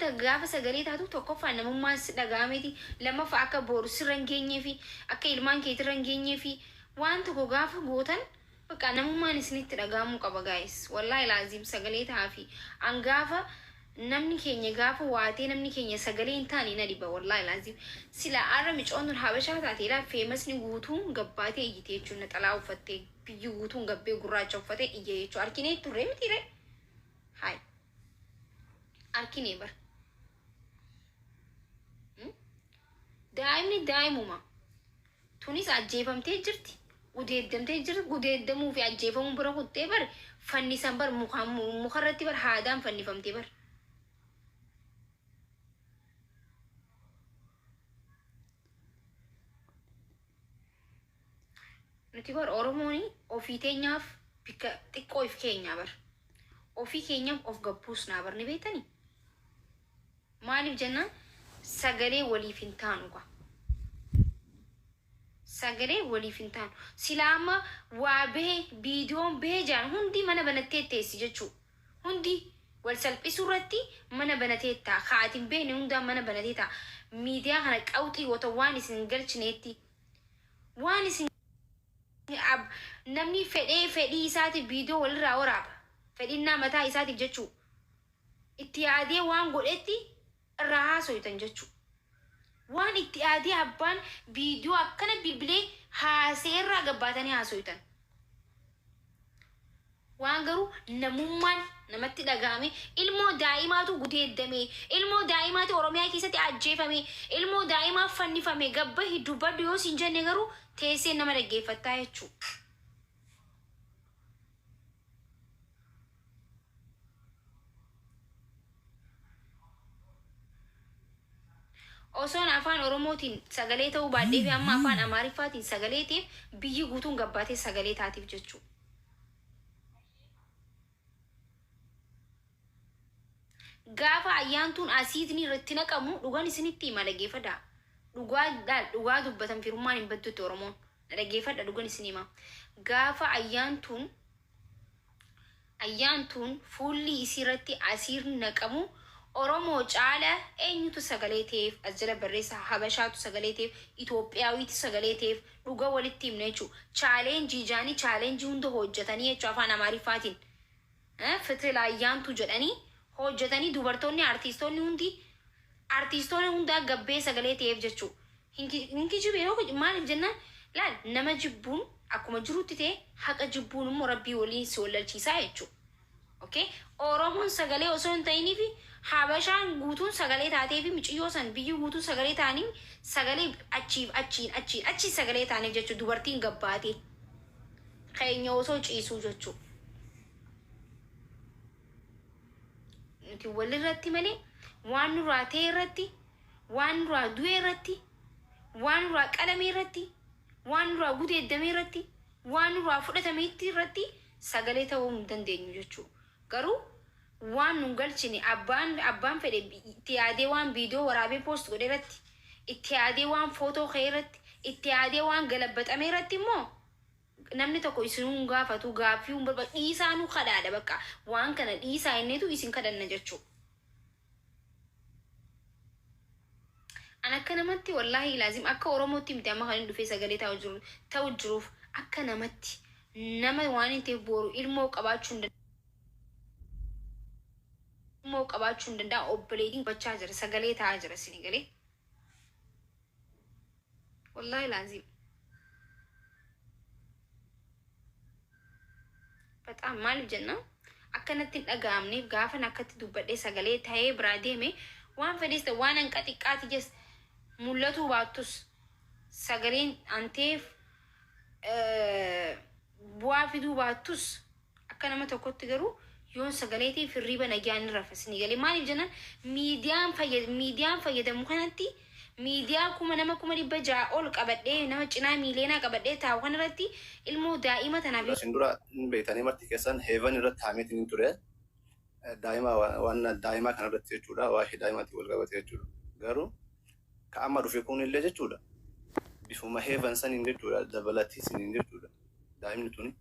wanta gaafa sagalee taatu tokkoffaa namummaan si dhaga'ameeti lammaffaa akka boru sirra hin geenyee fi akka ilmaan keetirra hin geenyee fi waan tokko gaafa gootan bakka namummaan isinitti dhaga'amuu qaba gaayis wallaahi laazim sagalee taa fi an gaafa namni keenya gaafa waatee namni keenya sagalee hin taane na dhiba wallaahi laazim sila arra micoon tun habashaa taateedha feemasni guutuun gabbaatee iyyitee jechuun naxalaa uffattee biyyi guutuun gabbee gurraacha uffatee iyye jechuu arkinee turre mitiire hayi arkinee bar daa'imni daa'imuma tunis ajjeefamtee jirti gudeeddamtee jirti gudeeddamuu fi ajjeefamuu bira kuttee bar fannisan bar mukarratti bar haadaan fannifamtee bar nuti bar oromooni ofii teenyaaf bikka xiqqoo if keenya bar ofii keenyaaf of gabbuus naa bar ni beetanii maaliif jennaan sagalee waliif hin taanu kwa sagalee waliif hin taanu silaama waa bahee viidiyoon bahee jaan hundi mana banattee teessi jechuu hundi wal salphisuu irratti mana banatee taa kaatiin beene hundaan mana banatee taa miidiyaa kana qawxii wota waan isin galchineetti waan isin namni fedhii isaatiif viidiyoo walirraa waraaba fedhinnaa mataa isaatiif jechuu itti yaadee waan godhetti irraa haasoytan jechuu waan itti yaadee abbaan viidiyoo akkana bilbilee haasee irraa gabbaatanii haasoytan waan garuu namummaan namatti dhaga'ame ilmoo daa'imaatu gudeeddame ilmoo daa'imaatu oromiyaa keessatti ajjeefame ilmoo daa'imaa fannifame gabba hiddubaddu yoo siin jenne garuu teessee nama dhaggeeffattaa jechuu osoon afaan oromootiin sagalee ta'uu baadhee fi amma afaan amaariffaatiin sagaleetiif biyyi guutuun gabbaatee sagalee taatiif jechuu gaafa ayyaantuun asiitiin irratti naqamu dhugaan isinitti hima dhaggeeffadha dhugaa dubbatan firummaan hin baddutti oromoon dhaggeeffadha dhugaan isin hima gaafa ayyaantuun fuulli isirratti asiirri naqamu oromoo caala eenyutu sagalee ta'eef as jala barreessa habashaatu sagalee ta'eef Itoophiyaawiitu sagalee ta'eef dhugaa walitti himne jechuu chaaleenjii jaanii chaaleenjii hunda hojjetanii jechuu afaan amaariffaatiin fitila ayyaantu jedhanii hojjetanii dubartoonni artiistoonni hundaa gabbee sagalee ta'eef jechuu hinki jibee yoo maaliif jennaan laal nama jibbuun akkuma jirutti ta'e haqa jibbuun immoo rabbii waliin si wallalchiisaa jechuu okay oromoon sagalee osoo hin ta'inii fi habashaan guutuun sagalee taatee fi miciyyoo san biyyi guutuun sagalee ta'anii sagalee achi sagalee ta'aniif jechuu dubartiin gabbaatee keenya osoo ciisuu jechuu nuti walirratti malee waan nurraa ta'e irratti waan nurraa du'e irratti waan nurraa qalame irratti waan nurraa gudeeddame irratti waan nurraa fudhatame irratti sagalee ta'uu hin dandeenyu jechuu garuu waan nun galchine abbaan fedhe itti yaadee waan viidiyoo waraabee poost godhe irratti itti yaadee waan footoo ka'e irratti itti yaadee waan galabbaxame irratti immoo namni tokko isin gaafatu gaaffii dhiisaanuu kadhaadha bakka waan kana dhiisaa inneetu isin kadhanna jechuu an akka namatti wallaahi laazim akka oromootti miti amma kan dhufee sagalee ta'u jiruuf akka namatti nama waan hin ta'eef boru ilmoo qabaachuu hin danda'a obboleetiin bachaa jira sagalee ta'aa jira sini galee wallaahi laazim በጣም ማልፍ ጀና አከነትን ደጋምኔፍ ጋፈን አከት ዱበዴ ሰገሌ ታዬ ብራዴሜ ዋን ፈዲስ ዋን አንቀጥቃት ጀስ ሙለቱ ባቱስ ሰገሌን አንቴፍ ቡአፊዱ ባቱስ አከነመ ተኮት ገሩ ዮን ሰገሌቲ ፍሪ በነጊያን ረፈስኒ ገሌ ማልፍ ጀና ሚዲያን ፈየደሙ ከነቲ ሚዲያ kuma nama kuma dibba ja'a ol qabadhee nama cinaa miileenaa qabadhee taa'u kanarratti ilmoo daa'ima tanaaf sindura beekanii marti keessan heevan irratti haameetiin hin ture daa'ima waan daa'ima kanarratti jechuudha waa'ee daa'imaatiin wal qabate jechuudha garuu ka'ama dhufe kun illee jechuudha bifuma heevan saniin jechuudha dabalatii siniin jechuudha daa'imni tuni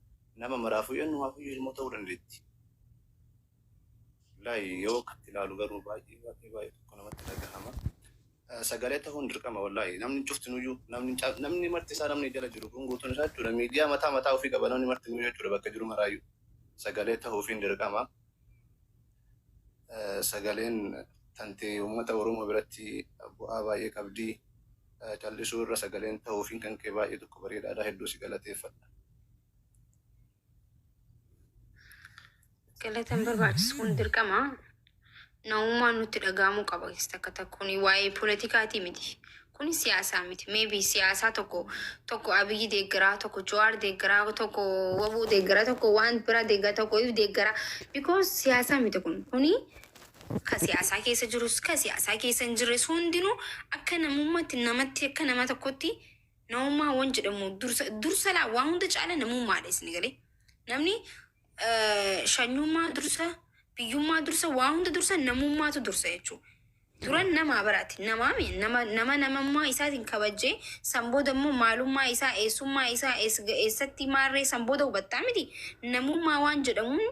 nama maraafuu yennumaafuu ilmoo ta'uu dandeetti لا يو كتلالو غرو باي كنا متدغهما سغاليته هون درقما والله نمن شفت نيو نمن مرتي سا نمن جلا جرو كون غوتون شاتو ميديا متا وفي قبلوني مرتي نيو جرو بك جرو مرايو سغاليته هو فين درقما سغالين تنتي ومتا ورمو برتي ابو اباي كبدي جالسو را سغالين تو فين كان كبا يدو كبري دا هدو سغالتي فد قالتن برباچسون درقما نوما nuti dhagaamuu qaba keessa akka kuni waa'ee poolitikaati miti kuni siyaasaa miti maybe siyaasaa tokko abiyyi deeggaraa tokko jawaar deeggaraa tokko wabuu deeggaraa tokko waan biraa deeggaraa tokko if deeggaraa because siyaasaa miti kuni ka siyaasaa keessa jirus ka siyaasaa keessa hin jirres hundinuu akka namummaatti namatti akka nama tokkotti namummaa waan jedhamu dursa laa waan hunda caala namummaadha isin galee namni shanyummaa dursa biyyummaa dursa waa hunda dursa namummaatu dursa jechuudha. Turan nama baraati namummaa isaatiin kabajee sanbooda immoo maalummaa isaa eessummaa isaa eessatti maarree sanbooda hubattaa miti namummaa waan jedhamuun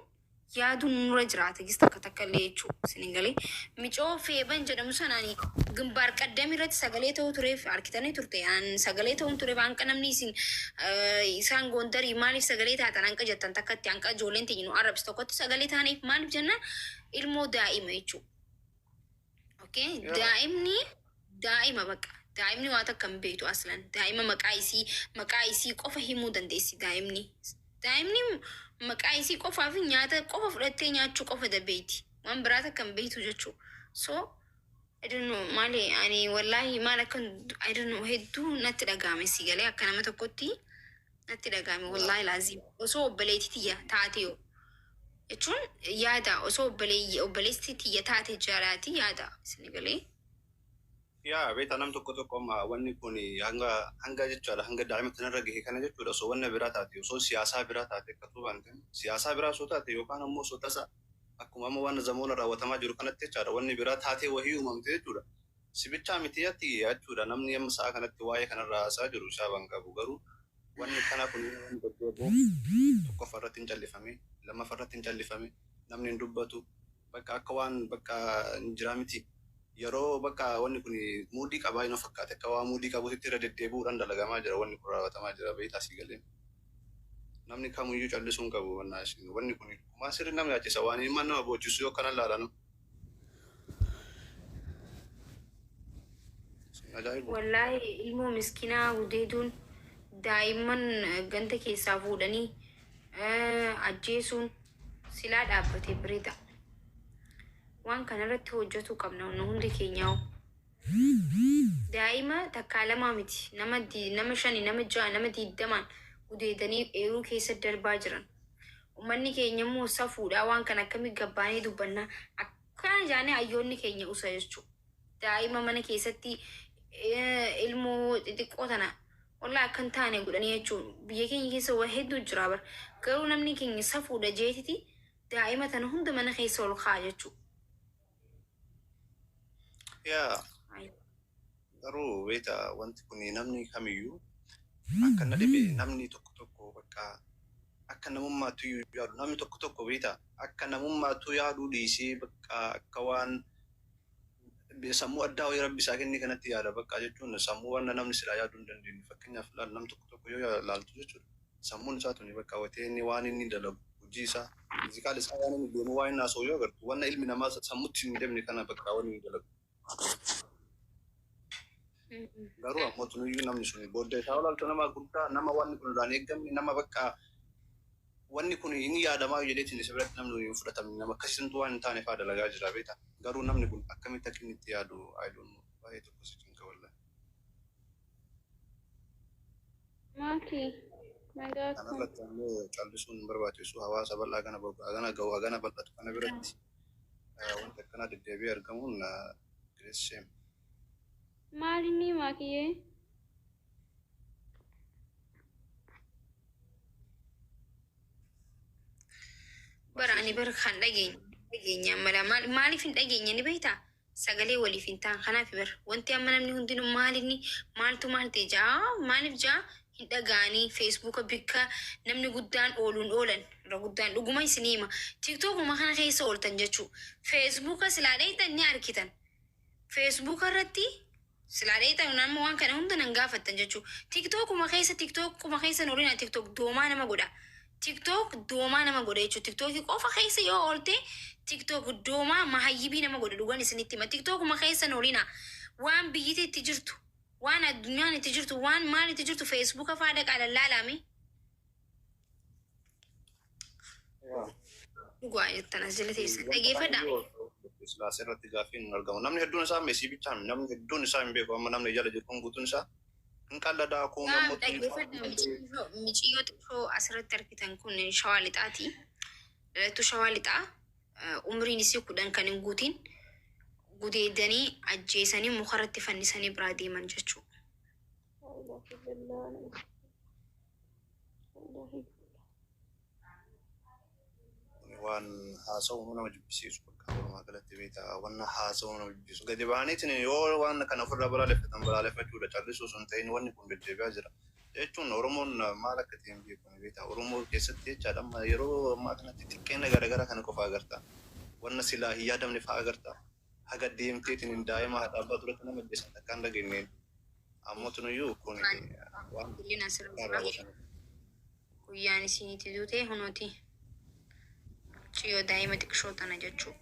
yaaduun nurra jiraata gis takka illee jechuudha. Isin galee micoo feeban jedhamu sanaanii gimbaar qaddami irratti sagalee ta'uu tureef harkitanii turte sagalee ta'uun tureef hanqa namni isaan goondarii maaliif sagalee taatan hanqa jettan takkatti hanqa ijoolleen teenyu arabs tokkotti sagalee taaniif maaliif jennaan ilmoo daa'ima jechuudha. Okay daa'ima bakka daa'imni waa takka hin beektu aslan daa'ima maqaa isii qofa himuu dandeessi daa'imni maqaa isii qofaa fi nyaata qofa fudhattee nyaachuu qofa dandeetti waan biraa takka hin beektu jechuudha. So I don't know maali ani wallahi maal akka I don't know hedduu natti dhagaame si galee akka nama tokkotti natti dhagaame wallahi laazim osoo obbaleetti tiyya taate yoo jechuun yaada osoo obbaleetti tiyya taate jaalaati yaada isin galee. Yaa beeta nam tokko amma wanni kun hanga jechuudha hanga daa'ima tanarra gahe kana jechuudha so wanna biraa taate so siyaasaa biraa taate akkatu bantan siyaasaa biraa so taate yookaan ammoo so tasa akkuma amma waan zamoona raawwatamaa jiru kanatti jechuudha wanni biraa taatee wahii uumamte jechuudha sibichaa miti jechuudha namni amma sa'a kanatti waa'ee kanarraa haasaa jiru shaaban qabu garuu wanni kana kun tokko farratti hin callifame lama farratti hin callifame namni hin dubbatu bakka akka waan bakka injiraa miti yeroo bakka wanni kun muudii qabaa ino fakkaate akka waa muudii qabuutti irra deddeebi'uudhaan dalagamaa jira wanni kun raawwatamaa jira beektaa si galeen namni kamuyyuu callisuun qabu wanni kun maa sirri namni achisa waan ilmaan nama boochisu yoo kana laalanu. Wallahi ilmoo miskinaa gudeeduun daa'imman ganda keessaa fuudhanii ajjeesuun silaa dhaabbatee bireeta. Waan kanarratti hojjetu qabna hundi keenyaa. Daa'ima takkaa lamaa miti nama 5 nama 6 nama 20 gudeedanii eeruu keessa darbaa jiran. Uummanni keenya immoo safuudhaa waan kan akkamii gabbaanii dubbannaa akkana jaanii hayyoonni keenya usa jechuudha. Daa'ima mana keessatti ilmoo xixiqqoo tana wallahi akkan taane godhanii jechuudha. Biyya keenya keessa waa hedduu jira bara garuu namni keenya safuudha jeetiti daa'ima tana hunda mana keessa ol kaa jechuudha. Yaa garuu beeta wanti kun namni kamiyyuu akka na dhibe namni tokko bakka akka namummaatu yaadu namni tokko beeta akka namummaatu yaadu dhiisee bakka akka waan sammuu addaa wayii rabbi isaa kenne kanatti yaada bakka jechuun sammuu waan namni silaa yaaduu hin dandeenye fakkeenyaaf nam tokko yoo laaltu jechuudha sammuun isaa tuni bakka watee inni waan inni dalagu hojii isaa fiizikaal isaa waan inni deemu waa inni haasa'u yoo agartu waan ilmi namaa sammuutti hin deemne kana bakka waan inni dalagu. Garuu ammoo tunuyyuu namni sun booddee isaa olaaltu nama guddaa nama wanni kun irraan eeggamne nama bakka wanni kun inni yaadamaa jedheetiin isa biratti namni hin fudhatamne nama akkasitti waan hin taane fa'aa dalagaa jira beeta garuu namni kun akkamitti akka inni itti yaadu ayidoon baay'ee tokko si cinqa wallee. Kanarratti ammoo callisuun barbaachisu hawaasa bal'aa kana gahu hagana bal'atu kana biratti wanta akkana deddeebi'ee argamuun gireesseem. Maalini makiye? Barani kan dhageenya mala maaliif hin dhageenya ni beektaa sagalee waliif hin ta'an kanaaf bar wanti amma namni hundinuu maaltu ta'e jaa maaliif jaa dhagaanii feesbuuka bikka namni guddaan ooluun oolan irra guddaan dhuguma isinii hima tiktookuma kana keessa ooltan jechuu feesbuuka silaa dheeytan ni arkitan feesbuuka irratti silaa dheeytan nama waan kana hunda nan gaafattan jechuu tiktookuma keessa noolina tiktook doomaa nama godha tiktook doomaa nama godha jechuu tiktookii qofa keessa yoo oolte tiktook doomaa mahayyibii nama godha dhugan isinitti hima tiktookuma keessa noolina waan biyyiti itti jirtu waan addunyaan itti jirtu waan maal itti jirtu feesbuuka faada qaalan laalame dhugaa jettan as jala teessan dhageeffadha. Silaasee irratti gaaffii hin argamu. Namni hedduun isaa meesii bichaan namni hedduun isaa hin beeku amma namni jala jiru kun guutuun isaa hin qalladaa kun dhageeffadha miciyyoo xiqqoo asirratti argitan kun shawaa lixaati. Dhalattuu shawaa lixaa umriin isii 10 kan hin guutiin. Gudeedanii ajjeesanii mukarratti fannisanii biraa deeman jechuudha. Waan haasawuu nama jibbisiisu bakka walumaa galatti beektaa waan haasawuu nama jibbisiisu gadi bahaniitiin yoo waan kana ofirraa balaaleffachuudha callisuu sun ta'in wanni kun deddeebi'aa jira. Jechuun Oromoon maal akka ta'een beekamu beektaa Oromoo keessatti jechaadha amma yeroo ammaa kanatti xiqqeena garaagaraa kana qofa agarta. Wanna silaa hin yaadamne fa'aa agarta. Haga deemteetiin daa'ima dhaabaa duratti nama ajjeesan akka hin dhageenyeen ammoo tunuyyuu kun waan guyyaan isinitti duute hunuuti ciyyoo daa'ima xiqqishoo tana jechuu.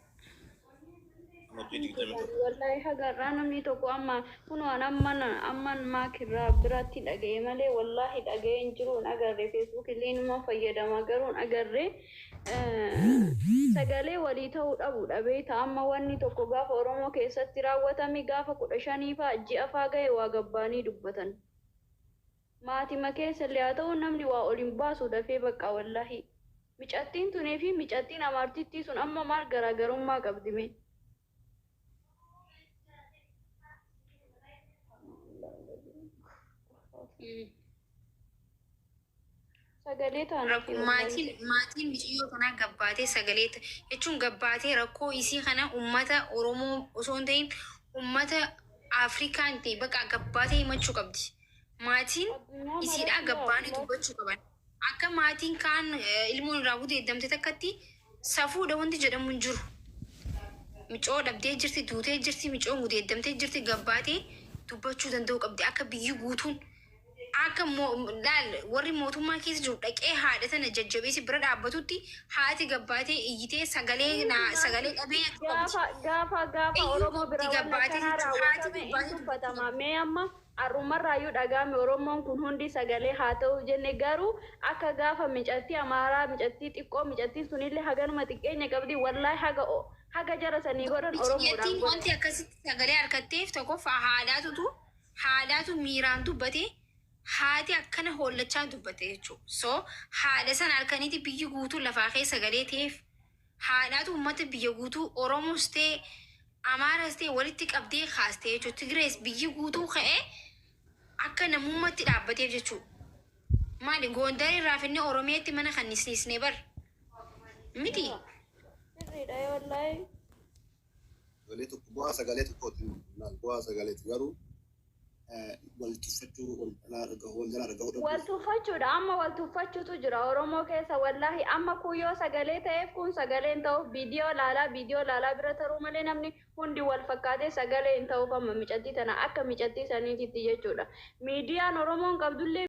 Wallahi hagarraa namni tokko amma kunuun amman maakirraa biratti dhaga'e malee wallahi dhaga'ee hin jiru agarre feesbuuk illee numa fayyadama garuun agarre sagalee walii ta'uu dhabuudha beektaa amma wanni tokko gaafa Oromoo keessatti raawwatame gaafa 15 faa ji'a faa ga'e waa gabbaanii dubbatan maatima keessa illee haa ta'u namni waa ol hin baasu dafee bakka wallahi micattiin tunee fi micattiin amartittii sun amma maal garaagarummaa qabdime. Maatiin biciyyoo kanaa gabbaatee sagalee jechuun gabbaatee rakkoo isii kana uummata Oromoo osoo hin ta'in uummata Afrikaan ta'e bakka gabbaatee himachuu qabdi. Maatiin isiidhaa gabbaanii dubbachuu qaban. Akka maatiin kaan ilmoon irraa gudeeddamte takkatti safuudha wanti jedhamu hin jiru. Micoo dhabdee jirti, duutee jirti, micoon gudeeddamtee jirti, gabbaatee dubbachuu danda'uu qabdi. Akka biyyi guutuun akka warri mootummaa keessa jiru dhaqee haadha tana jajjabeessi bira dhaabbatutti haati gabbaatee iyyitee sagalee dhabee gaafa Oromoo bira wanna kana raawwatame uffatama mee amma arrumarraayyuu dhagaame Oromoon kun hundi sagalee haa ta'u jenne garuu akka gaafa micattii Amaaraa micattii xiqqoo micattiin sunillee haganuma xiqqeenya qabdi wallahi haga jara sanii godhan Oromoodhaan wanti akkasitti sagalee harkatteef tokkoffaa haadhaatu miiraan dubbate haati akkana hollachaa dubbate jechuudha. So haadha sana halkaniiti biyyi guutuu lafaa keessa sagalee ta'eef haadhaatu uummata biyya guutuu Oromoos ta'e Amaaras ta'e walitti qabdee kaastee jechuudha. Tigirees biyyi guutuu ka'ee akka namummaatti dhaabbateef jechuudha. Maali Gondar irraa finnee Oromiyaatti mana kan nisnisnee bar miti. Sirriidha wallahi. Sagalee tokkooti bu'aa sagaleeti garuu waltuffachuudha amma waltuffachuutu jira Oromoo keessa wallahi amma kuyyoo sagalee ta'eef kun sagaleen ta'uuf viidiyoo laalaa bira taruu malee namni hundi wal fakkaatee sagalee hin ta'uuf amma micattii tana akka micattii saniititti jechuudha miidiyaan Oromoon qabdullee